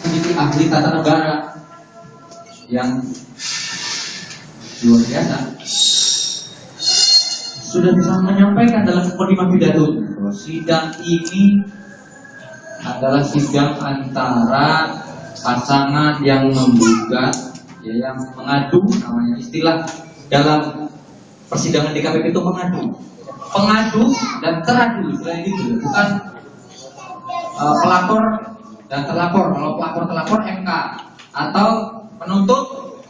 menjadi ahli tata negara yang luar biasa, sudah bisa menyampaikan dalam mukadimah pidato bahwa sidang ini adalah sidang antara pasangan yang menggugat, ya, yang mengadu, namanya istilah dalam persidangan DKPP itu pengadu dan teradu, selain itu bukan pelapor dan terlapor. Kalau pelapor terlapor MK, atau penuntut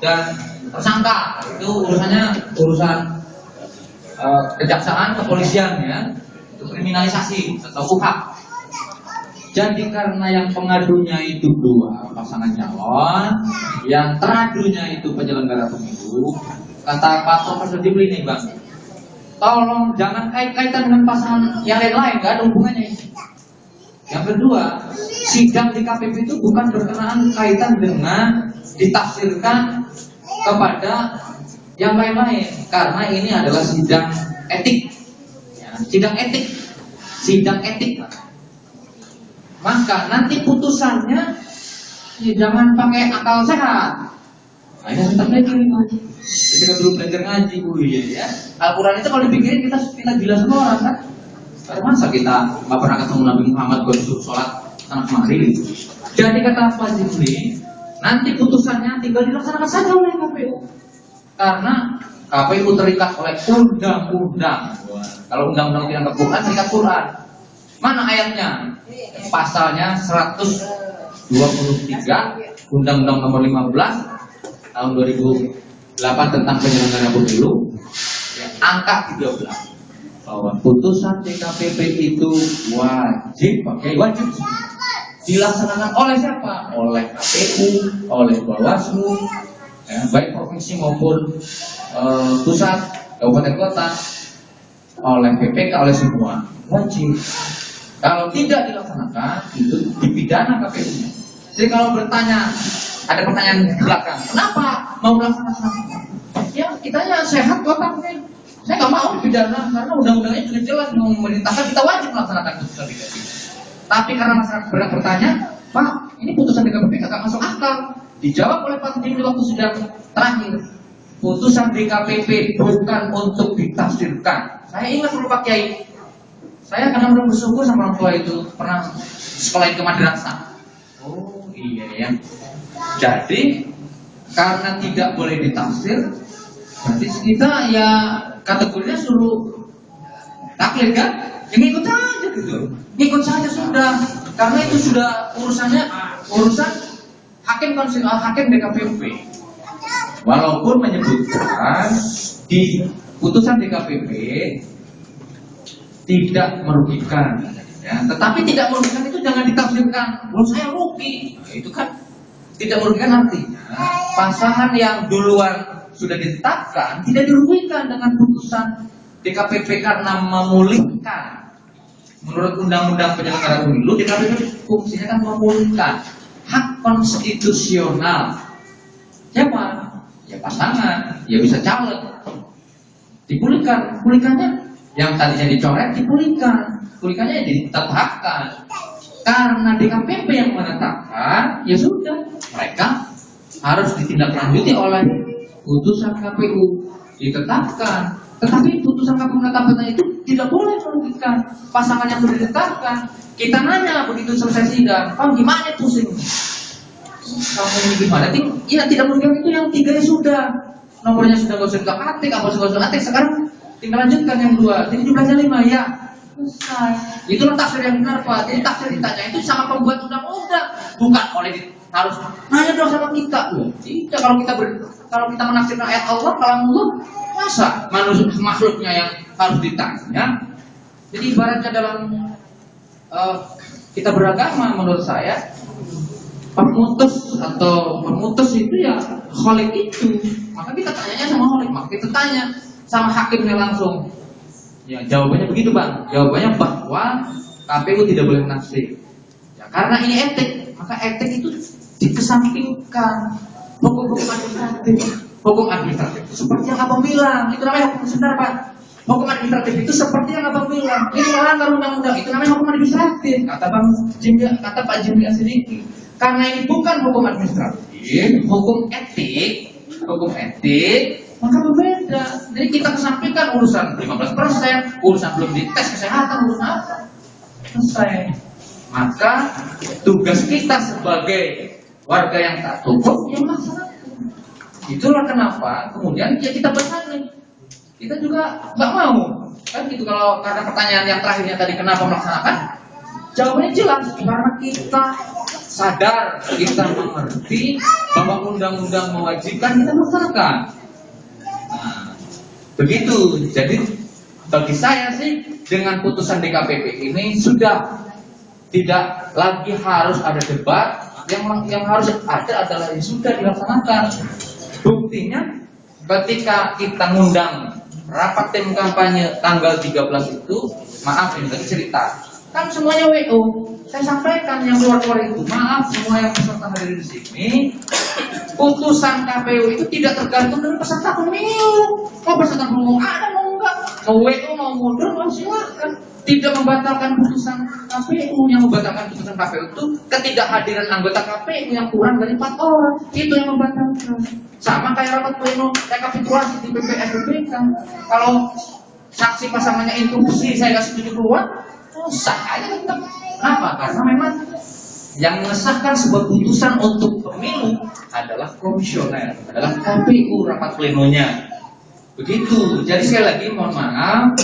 dan tersangka, itu urusan kejaksaan, kepolisian, ya, itu kriminalisasi atau UHAK. Jadi karena yang pengadunya itu dua pasangan calon, yang teradunya itu penyelenggara pemilu, kata Pak Profesor Jibli nih Bang, tolong jangan kait-kaitan dengan pasangan yang lain, gak ada hubungannya. Yang kedua, sidang di KPP itu bukan berkenaan kaitan dengan ditafsirkan kepada yang lain-lain, karena ini adalah sidang etik, ya, sidang etik. Maka nanti putusannya ya, jangan pakai akal sehat. Nah, ini terjadi ketika dulu belajar ngaji, ya. Al-Quran itu kalau dipikirin kita gila semua orang kan. Masa kita nggak pernah ketemu Nabi Muhammad disuruh sholat sana kemari. Jadi kata Pak Jibli, nanti putusannya tinggal dilaksanakan saja oleh KPU. Karena KPU terikat oleh undang-undang. Kalau undang-undang tidak ke Quran, terikat Quran. Mana ayatnya? Pasalnya 123 Undang-Undang Nomor 15 tahun 2008 tentang penyelenggara pemilu, ya, angka 13, bahwa putusan DKPP itu wajib dilaksanakan oleh siapa? Oleh KPU, oleh Bawaslu, ya, baik provinsi maupun pusat, kabupaten kota, oleh PPK, oleh semua wajib. Kalau tidak dilaksanakan, itu dipidana KPU-nya. Jadi kalau ada pertanyaan di belakang, kenapa mau melaksanakan? Ya, kitanya sehat kok, saya nggak mau dipidana karena undang-undangnya juga jelas memerintahkan kita wajib melaksanakan putusan DKPP. Tapi karena masyarakat banyak bertanya, Pak, ini putusan DKPP nggak masuk akal. Dijawab oleh Pak Jibli waktu sidang terakhir, putusan DKPP bukan untuk ditafsirkan. Saya ingat dulu Pak Kiai, saya kadang-kadang bersyukur sama orang tua itu pernah sekolahin ke madrasah. Oh iya ya. Jadi karena tidak boleh ditafsir, berarti kita ya kategorinya suruh taklid kan? Yang ikut aja gitu. Ikut saja sudah. Karena itu sudah urusan hakim DKPP. Walaupun menyebutkan di putusan DKPP tidak merugikan, ya, tetapi tidak merugikan itu jangan ditafsirkan, menurut saya rugi. Nah, itu kan tidak merugikan, artinya pasangan yang duluan sudah ditetapkan tidak dirugikan dengan putusan DKPP karena memulihkan. Menurut Undang-Undang Penyelenggara Pemilu, DKPP fungsinya kan memulihkan hak konstitusional. Siapa? Ya pasangan, ya bisa caleg. Dipulihkan, pulihkannya yang tadinya dicoret dipulihkan, pulihkannya ditetapkan. Karena DKPP yang menetapkan, ya sudah, mereka harus ditindaklanjuti oleh putusan KPU, ditetapkan. Tetapi putusan KPU menetapkan itu tidak boleh merugikan pasangan yang sudah ditetapkan. Kita nanya begitu selesai sidang, Pak gimana itu sih? Kamu ini gimana? Ya tidak merugikan itu yang 3 ya sudah, nomornya sudah nggak usah diketik, apa usah ketik. Sekarang tinggal lanjutkan yang 2. Jadi jumlahnya 5 ya. Selesai. Itulah tafsir yang benar Pak. Jadi tafsir ditanya itu sama pembuat undang-undang, bukan oleh harus nanya dong sama kita. Tidak, kalau kita menafsirkan ayat Allah, kalam Allah, masa manusia makhluknya yang harus ditanya? Jadi ibaratnya dalam kita beragama, menurut saya pemutus itu ya Khalik itu. Maka kita tanyanya sama Khalik, maka kita tanya sama hakimnya langsung. Ya jawabannya begitu Bang. Jawabannya bahwa KPU tidak boleh menafsir. Ya, karena ini etik, maka etik itu dikesampingkan. Hukum administratif itu seperti yang Abang bilang, itu namanya hukum sebentar Pak. Hukum administratif itu seperti yang abang bilang, ini melanggar undang-undang, itu namanya hukum administratif. Kata Pak Jimmy Asidiki. Karena ini bukan hukum administratif, hukum etik, maka berbeda. Jadi kita kesampingkan urusan 15%, urusan belum dites kesehatan, urusan apa? Selesai. Maka tugas kita sebagai warga yang taat hukum yang melaksanakan. Itulah kenapa kemudian ya kita bertanya, kita juga nggak mau kan gitu. Kalau karena pertanyaan yang terakhirnya tadi kenapa melaksanakan, jawabannya jelas, karena kita sadar, kita mengerti bahwa undang-undang mewajibkan kita melaksanakan. Nah, begitu. Jadi bagi saya sih dengan putusan DKPP ini sudah tidak lagi harus ada debat. Yang harus ada adalah yang sudah dilaksanakan. Buktinya ketika kita ngundang rapat tim kampanye tanggal 13 itu, maaf ini tadi cerita, kan semuanya WO. Saya sampaikan yang keluar itu, maaf semua yang peserta hadir di sini, putusan KPU itu tidak tergantung dari peserta pemilu. Mau peserta pemilu ada mau enggak, mau WO mau mundur mau silakan. Tidak membatalkan putusan KPU. Yang membatalkan putusan KPU itu ketidakhadiran anggota KPU yang kurang dari 4 orang. Itu yang membatalkan. Sama kayak rapat pleno rekapitulasi di PPS BPK. Kalau saksi pasangannya interupsi saya kasih 7 keluar, sah aja tetap. Kenapa? Karena memang yang mengesahkan sebuah putusan untuk pemilu adalah komisioner, adalah KPU rapat plenonya. Begitu. Jadi sekali lagi mohon maaf,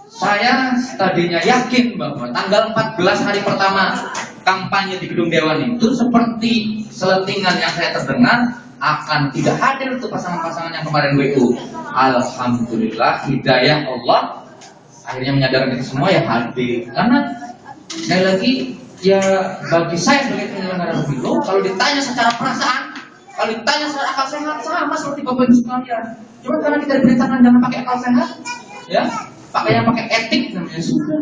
saya tadinya yakin bahwa tanggal 14 hari pertama kampanye di Gedung Dewan itu seperti seletingan yang saya terdengar akan tidak hadir untuk pasangan-pasangan yang kemarin WU. Alhamdulillah hidayah Allah akhirnya menyadarkan kita semua ya hadir. Karena sekali lagi ya bagi saya sebagai penyelenggara pemilu, kalau ditanya secara perasaan, kalau ditanya secara akal sehat sama seperti Bapak Ibu sekalian. Cuma karena kita diperintahkan jangan pakai akal sehat, ya pakai etik namanya sudah.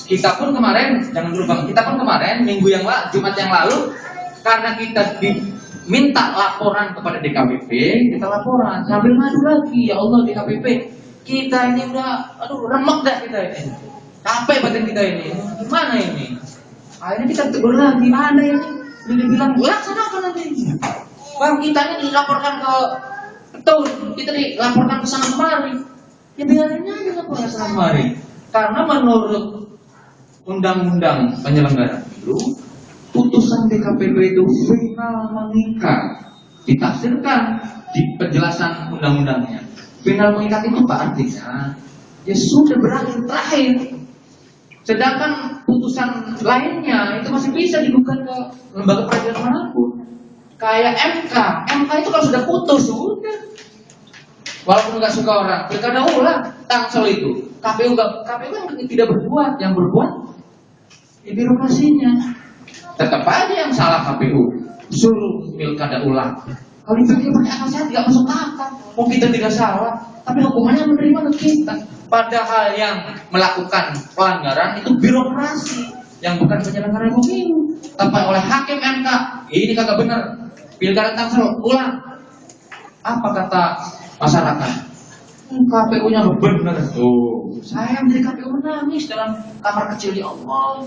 Kita pun kemarin, jangan dulu bang, kita pun kemarin minggu yang lalu, Jumat yang lalu, karena kita diminta laporan kepada DKPP, kita laporan sambil ngadu lagi, ya Allah DKPP, kita ini udah, aduh remek dah kita ini, capek batin kita ini, gimana ini? Akhirnya kita tegur lagi, ada yang dibilang, laksanakan nanti. Bang kita ini dilaporkan ke ketua, kita dilaporkan ke sana kemari. Ya biarin aja laporan sana kemari. Karena menurut Undang-Undang Penyelenggara Pemilu, putusan DKPP itu final mengikat. Ditafsirkan di penjelasan undang-undangnya. Final mengikat itu apa artinya? Ya sudah berakhir terakhir. Sedangkan putusan lainnya itu masih bisa digugat ke lembaga peradilan manapun. Kayak MK itu kalau sudah putus sudah. Walaupun nggak suka orang, pilkada ulang, tangsel itu. KPU kan tidak berbuat, yang berbuat di birokrasinya. Tetap aja yang salah KPU, suruh pilkada ulang. Kalau pakai akal sehat nggak masuk akal. Oh kita tidak salah, tapi hukumannya menerima ke kita. Padahal yang melakukan pelanggaran itu birokrasi, yang bukan penyelenggara pemilu. Tapi oleh hakim MK, ini kagak benar. Pilkada tangsel ulang. Apa kata masyarakat? KPU-nya benar. Tuh, saya menjadi KPU menangis dalam kamar kecil ya Allah.